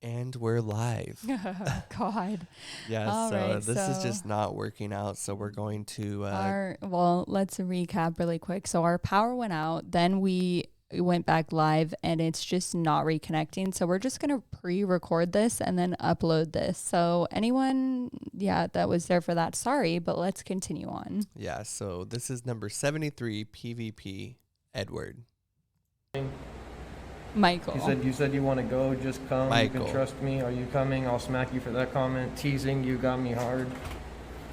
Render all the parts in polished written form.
And we're live. God. Yeah, All right, this is just not working out. So we're going to. Well, let's recap really quick. So our power went out, then we went back live, and it's just not reconnecting. So we're just going to pre-record this and then upload this. So anyone, that was there for that, sorry, but let's continue on. Yeah, so this is number 73, PvP, Edward. Michael. You said you want to go, just come. Michael. You can trust me. Are you coming? I'll smack you for that comment. Teasing, you got me hard.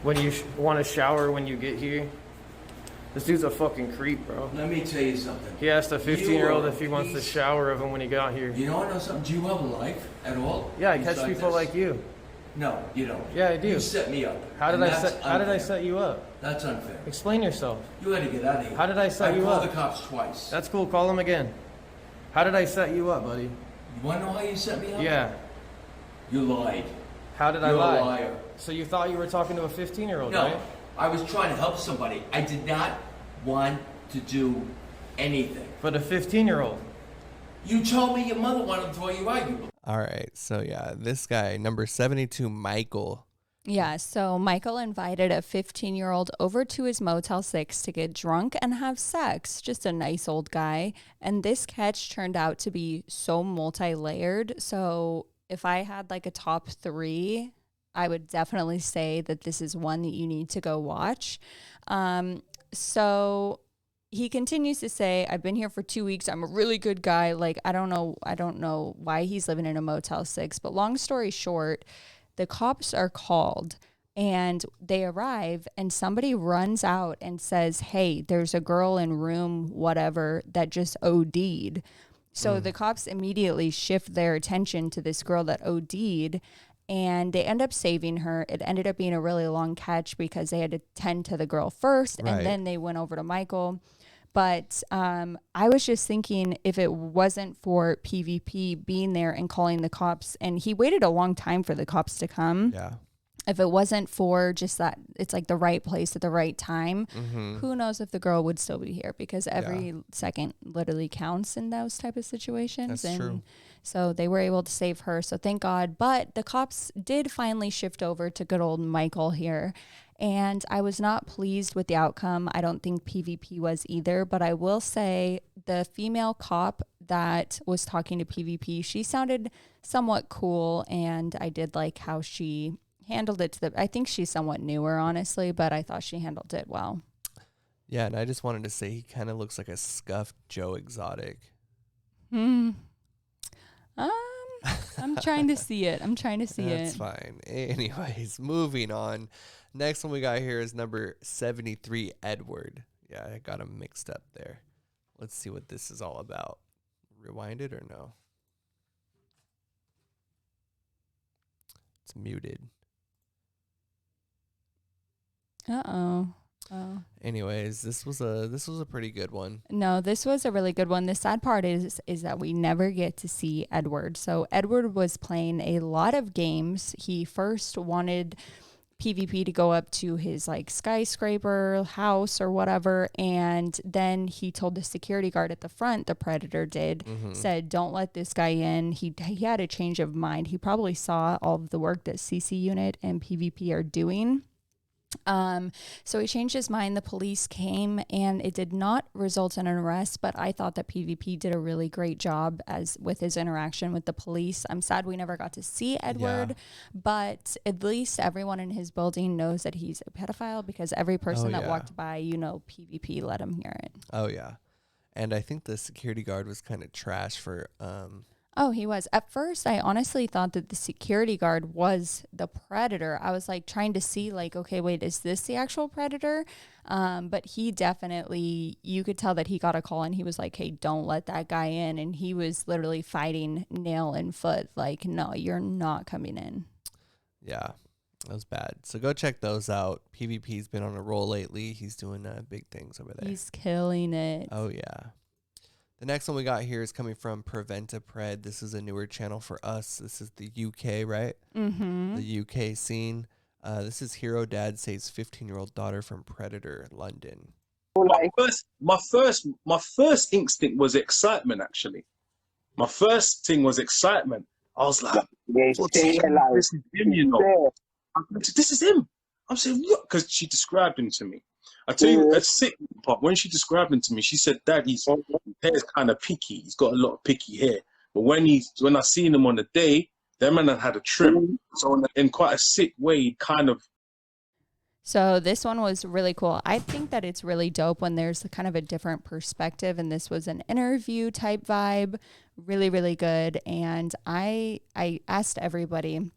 When you want to shower when you get here? This dude's a fucking creep, bro. Let me tell you something. He asked a 15-year-old if he wants to shower of him when he got here. You know, I know something. Do you have a life at all? Yeah, I catch people like you. No, you don't. Yeah, I do. You set me up. How did I set you up? That's unfair. Explain yourself. You had to get out of here. How did I set you up? I called the cops twice. That's cool. Call him again. How did I set you up, buddy? You want to know how you set me up? Yeah. You lied. How did I You're lie? a liar. So you thought you were talking to a 15-year-old, No, right? I was trying to help somebody. I did not want to do anything. But a 15-year-old. You told me your mother wanted to throw you out. All right, so this guy, number 72, Michael. Yeah, so Michael invited a 15-year-old over to his Motel 6 to get drunk and have sex. Just a nice old guy. And this catch turned out to be so multi-layered. So if I had like a top 3, I would definitely say that this is one that you need to go watch. So he continues to say, I've been here for 2 weeks. I'm a really good guy. Like, I don't know why he's living in a Motel 6. But long story short, the cops are called and they arrive and somebody runs out and says, hey, there's a girl in room whatever that just OD'd. So the cops immediately shift their attention to this girl that OD'd and they end up saving her. It ended up being a really long catch because they had to tend to the girl first and then they went over to Michael. But I was just thinking if it wasn't for PvP being there and calling the cops, and he waited a long time for the cops to come. Yeah. If it wasn't for just that, it's like the right place at the right time, who knows if the girl would still be here because every second literally counts in those type of situations. That's true. So they were able to save her. So thank God. But the cops did finally shift over to good old Michael here. And I was not pleased with the outcome. I don't think PvP was either. But I will say the female cop that was talking to PvP, she sounded somewhat cool. And I did like how she handled it I think she's somewhat newer, honestly, but I thought she handled it well. Yeah, and I just wanted to say he kind of looks like a scuffed Joe Exotic. I'm trying to see it. That's fine. Anyways, moving on. Next one we got here is number 73, Edward. Yeah, I got him mixed up there. Let's see what this is all about. Rewind it or no? It's muted. Uh-oh. Oh. Anyways, this was a pretty good one. No, this was a really good one. The sad part is that we never get to see Edward. So Edward was playing a lot of games. He first wanted PvP to go up to his like skyscraper house or whatever, and then he told the security guard at the front, the Predator did, said don't let this guy in. He had a change of mind. He probably saw all of the work that CC Unit and PvP are doing. So he changed his mind. The police came and it did not result in an arrest, but I thought that PvP did a really great job with his interaction with the police. I'm sad we never got to see Edward, but at least everyone in his building knows that he's a pedophile because every person that walked by, PvP let him hear it. Oh yeah. And I think the security guard was kind of trash for Oh, he was. At first, I honestly thought that the security guard was the Predator. I was like trying to see like, okay, wait, is this the actual Predator? But he definitely, you could tell that he got a call and he was like, hey, don't let that guy in. And he was literally fighting nail and foot. Like, no, you're not coming in. Yeah, that was bad. So go check those out. PvP's been on a roll lately. He's doing big things over there. He's killing it. Oh, yeah. The next one we got here is coming from PREDS. This is a newer channel for us. This is the UK, right? Mm-hmm. The UK scene. This is Hero Dad Saves 15-year-old daughter from Predator, London. My first instinct was excitement. Actually, my first thing was excitement. I was like, Yeah, "What? stay alive. This is him, you know. This is him." I'm saying, "What?" Because she described him to me. I tell you, a sick part. When she described him to me, she said, "Dad, his hair's kind of picky. He's got a lot of picky hair. But when I seen him on the day, that man had a trim. So in quite a sick way, kind of." So this one was really cool. I think that it's really dope when there's kind of a different perspective, and this was an interview type vibe, really, really good. And I asked everybody,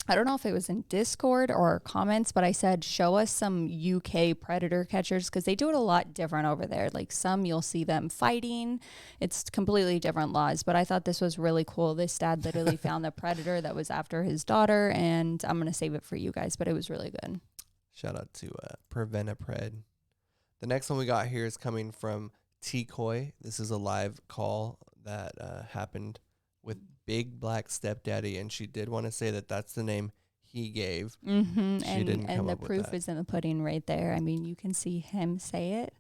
I don't know if it was in Discord or comments, but I said, show us some UK predator catchers, because they do it a lot different over there. Like some you'll see them fighting. It's completely different laws, but I thought this was really cool. This dad literally found the predator that was after his daughter, and I'm going to save it for you guys, but it was really good. Shout out to PREDS. The next one we got here is coming from TCOY. This is a live call that happened with Big Black Stepdaddy, and she did want to say that that's the name he gave. Mm-hmm. She didn't come and the up with proof that. is in the pudding right there. I mean, you can see him say it.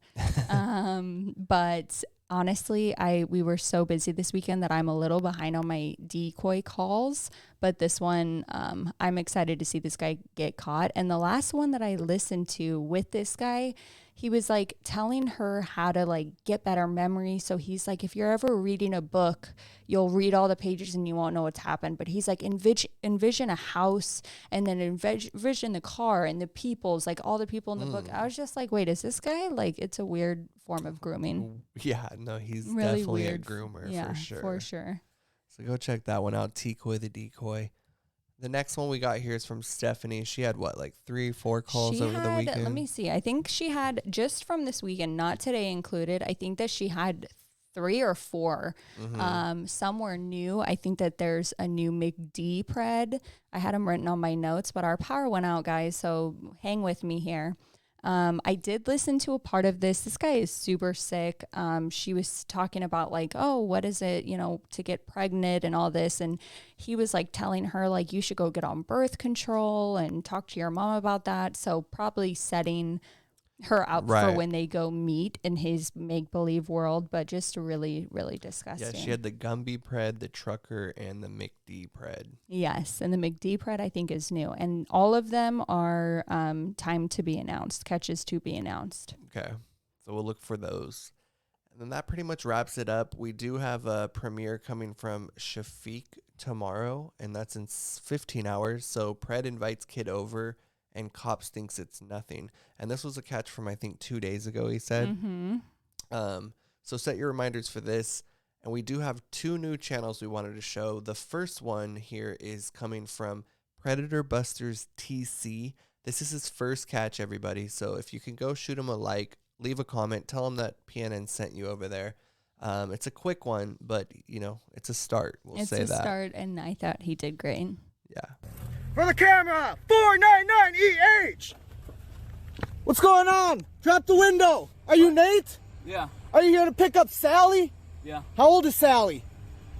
But honestly, we were so busy this weekend that I'm a little behind on my decoy calls. But this one, I'm excited to see this guy get caught. And the last one that I listened to with this guy, he was like telling her how to like get better memory. So he's like, if you're ever reading a book, you'll read all the pages and you won't know what's happened. But he's like, envision a house, and then envision the car and the people's, like all the people in the book. I was just like, wait, is this guy like, it's a weird form of grooming. Yeah, no, he's Really definitely weird. a groomer Yeah, for sure. for sure. So go check that one out, TCOY the Decoy. The next one we got here is from Stephanie. She had what, like 3-4 calls over the weekend? Let me see. I think she had, just from this weekend, not today included, I think that she had 3 or 4. Some were new. I think that there's a new McD pred. I had them written on my notes, but our power went out, guys, so hang with me here. I did listen to a part of this. This guy is super sick. She was talking about like, oh, what is it, to get pregnant and all this. And he was like telling her like, you should go get on birth control and talk to your mom about that. So probably setting her up for when they go meet in his make-believe world, but just really, really disgusting. Yeah, she had the Gumby pred, the trucker, and the McD pred. Yes, and the McD pred I think is new, and all of them are time to be announced, catches to be announced. Okay, so we'll look for those. And then that pretty much wraps it up. We do have a premiere coming from Shafiq tomorrow, and that's in 15 hours. So Pred invites kid over, and cops thinks it's nothing. And this was a catch from, I think, 2 days ago, he said. So set your reminders for this. And we do have 2 new channels we wanted to show. The first one here is coming from Predator Busters TC. This is his first catch, everybody. So if you can go shoot him a like, leave a comment, tell him that PNN sent you over there. It's a quick one, but, it's a start. We'll say that. It's a start, and I thought he did great. Yeah. For the camera, 499EH! What's going on? Drop the window. Are you Nate? Yeah. Are you here to pick up Sally? Yeah. How old is Sally?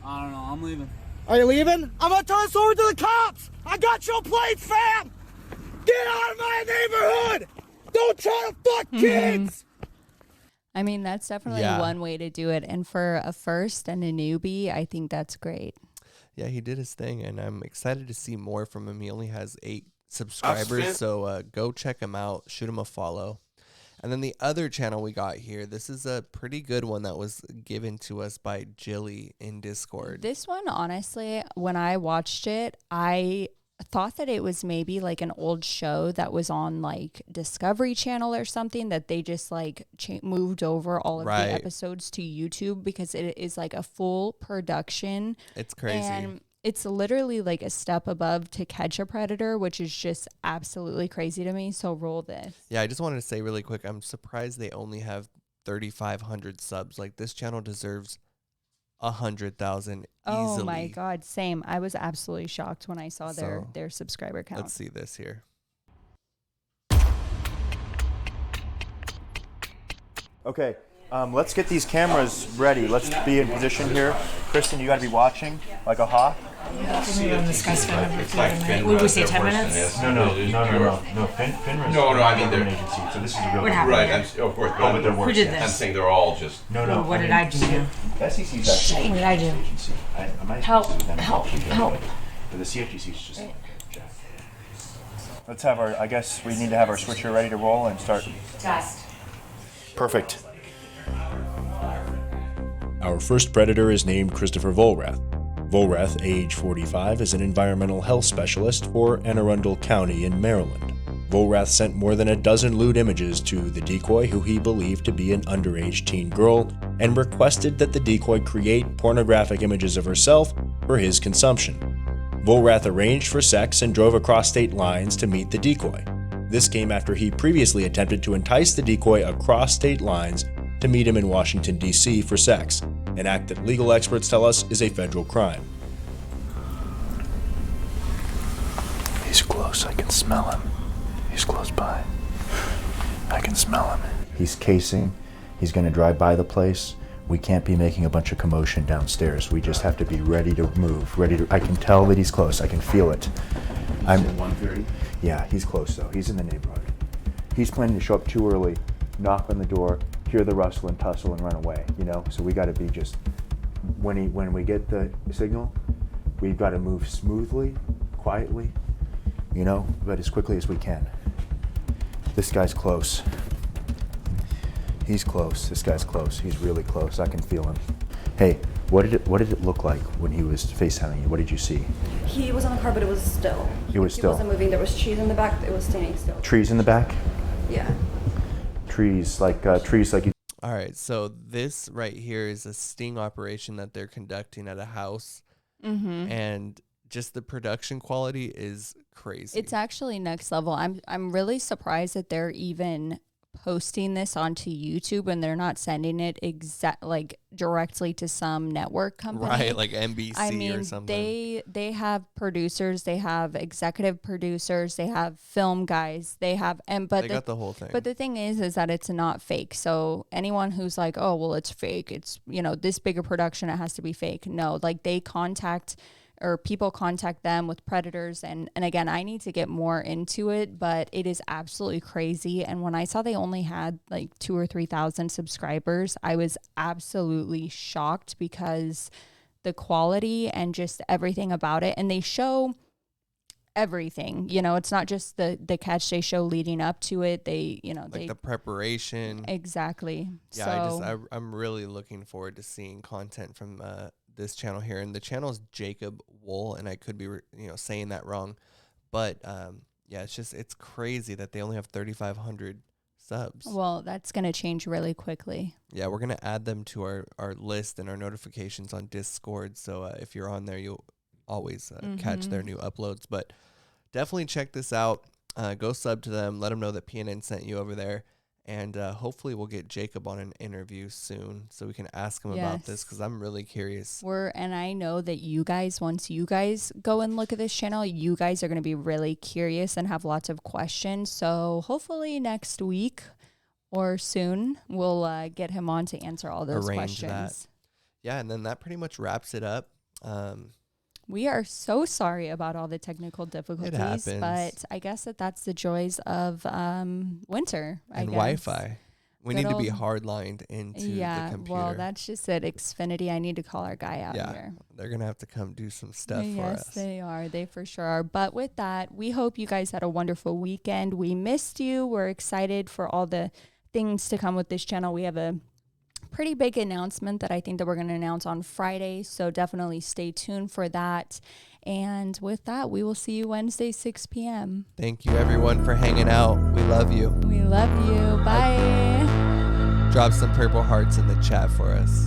I don't know. I'm leaving. Are you leaving? I'm gonna turn this over to the cops! I got your plates, fam! Get out of my neighborhood! Don't try to fuck kids! I mean, that's definitely one way to do it. And for a first and a newbie, I think that's great. Yeah, he did his thing, and I'm excited to see more from him. He only has 8 subscribers, so go check him out. Shoot him a follow. And then the other channel we got here, this is a pretty good one that was given to us by Jilly in Discord. This one, honestly, when I watched it, I thought that it was maybe like an old show that was on like Discovery Channel or something, that they just like moved over all of the episodes to YouTube, because it is like a full production. It's crazy. And it's literally like a step above To Catch a Predator, which is just absolutely crazy to me. So roll this. Yeah, I just wanted to say really quick, I'm surprised they only have 3,500 subs. Like, this channel deserves 100,000 easily. Oh my God, same. I was absolutely shocked when I saw their subscriber count. Let's see this here. Okay, let's get these cameras ready. Let's be in position here. Kristen, you got to be watching like a hawk. We run this guy's phone number It's for like a minute. FINRA, Would we say they're 10 worse than minutes? this. No, FINRA. No, I mean, they're an agency, so this is a real. What happened? Right, of course. Oh, but they're worse. Who did I'm this? saying they're all just. No. What did I do? SEC's actually. What did I do? Agency. I'm not Help, with them. help, Actually, help. But the CFTC is just. Jack. Let's have our. I guess we need to have our switcher ready to roll and start. Test. Perfect. Our first predator is named Christopher Volrath. Volrath, age 45, is an environmental health specialist for Anne Arundel County in Maryland. Volrath sent more than a dozen lewd images to the decoy, who he believed to be an underage teen girl, and requested that the decoy create pornographic images of herself for his consumption. Volrath arranged for sex and drove across state lines to meet the decoy. This came after he previously attempted to entice the decoy across state lines to meet him in Washington, D.C. for sex, an act that legal experts tell us is a federal crime. He's close. I can smell him. He's close by. I can smell him. He's casing. He's going to drive by the place. We can't be making a bunch of commotion downstairs. We just have to be ready to move. I can tell that he's close. I can feel it. I'm 1:30. Yeah, he's close though. He's in the neighborhood. He's planning to show up too early, knock on the door, hear the rustle and tussle, and run away. So we got to be just when we get the signal, we've got to move smoothly, quietly, but as quickly as we can. This guy's close. He's close. This guy's close. He's really close. I can feel him. Hey, what did it look like when he was FaceTiming you? What did you see? He was on the car, but it was still. It was still. He wasn't moving. There was trees in the back. It was standing still. Trees in the back? Yeah. Trees like you. All right, so this right here is a sting operation that they're conducting at a house, and just the production quality is crazy. It's actually next level. I'm really surprised that they're even posting this onto YouTube and they're not sending it directly to some network company. Right, like NBC I mean, or something. They have producers, they have executive producers, they have film guys, they got the whole thing. But the thing is that it's not fake. So anyone who's like, oh, well, it's fake, it's, this bigger production, it has to be fake. No, people contact them with predators. And again, I need to get more into it, but it is absolutely crazy. And when I saw they only had 2,000 or 3,000 subscribers, I was absolutely shocked because the quality and just everything about it. And they show everything, it's not just the catch, they show leading up to it. They, the preparation. Exactly. Yeah. So, I'm really looking forward to seeing content from, this channel here, and the channel is Jacob Wool, and I could be saying that wrong, but it's crazy that they only have 3,500 subs. Well, that's gonna change really quickly. Yeah, we're gonna add them to our list and our notifications on Discord, so if you're on there, you'll always catch their new uploads. But definitely check this out. Go sub to them, let them know that PNN sent you over there. And hopefully we'll get Jacob on an interview soon so we can ask him about this, because I'm really curious. And I know that once you guys go and look at this channel, you guys are going to be really curious and have lots of questions. So hopefully next week or soon we'll get him on to answer all those questions. That. Yeah, and then that pretty much wraps it up. We are so sorry about all the technical difficulties, but I guess that's the joys of winter. And Wi-Fi. We need to be hard-lined into the computer. Well, that's just it. Xfinity, I need to call our guy out here. They're going to have to come do some stuff for us. Yes, they are. They for sure are. But with that, we hope you guys had a wonderful weekend. We missed you. We're excited for all the things to come with this channel. We have a pretty big announcement that I think that we're going to announce on Friday, so definitely stay tuned for that. And with that, we will see you Wednesday, 6 p.m. Thank you, everyone, for hanging out. We love you. We love you. Bye. Drop some purple hearts in the chat for us.